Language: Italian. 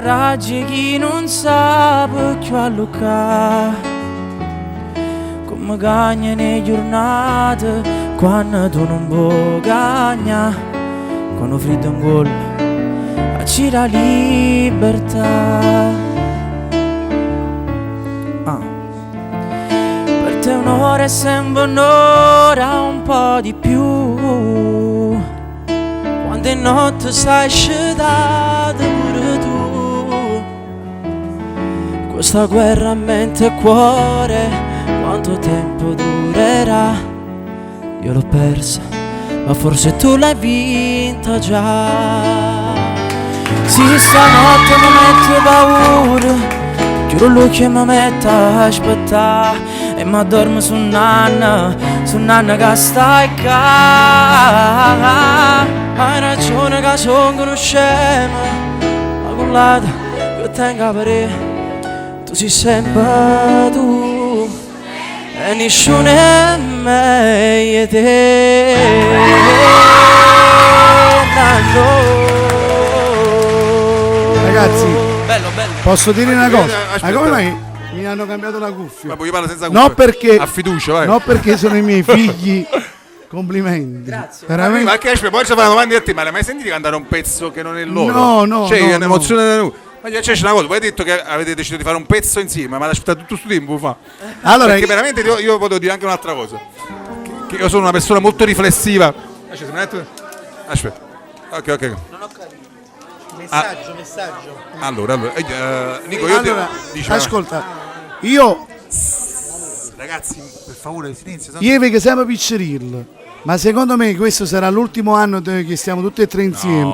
raggi chi non sa più a Luca, come cagna nelle giornate quando tu non puoi cagna, quando freddo in gol ci la libertà. Per te un'ora è sempre un'ora, un po' di più, quando è notte sai scedato pure tu. Questa guerra a mente e cuore, quanto tempo durerà? Io l'ho persa, ma forse tu l'hai vinta già. Sì, stanotte mi mette paura, giuro lui che mi mette a aspettare, e mi addormo su nanna che stai qua. Hai ragione che sono uno scemo, ma con l'altro che tengo a parere, tu sei sempre tu e nessuno è meglio di te. Ragazzi, Bello, bello. posso dire una cosa? Aspetta. Ma come mai mi hanno cambiato la cuffia? Ma poi io parlo senza cuffie. No, perché A fiducia, vai. no, perché sono i miei figli. Complimenti. Grazie. Veramente. Ma che poi ci fanno domande a te, ma l'hai mai sentito cantare un pezzo che non è loro? No, no, Cioè, no, è un'emozione da noi. Ma c'è una cosa, voi avete detto che avete deciso di fare un pezzo insieme, ma l'aspettato tutto questo tempo fa. Allora, Perché veramente io potevo dire anche un'altra cosa. Che io sono una persona molto riflessiva. Aspetta. Ok. Non ho capito. Messaggio. Allora, Nico, io allora, dice, ascolta, io ragazzi, per favore, silenzio. io vedo sempre picceril, ma secondo me questo sarà l'ultimo anno che stiamo tutti e tre insieme.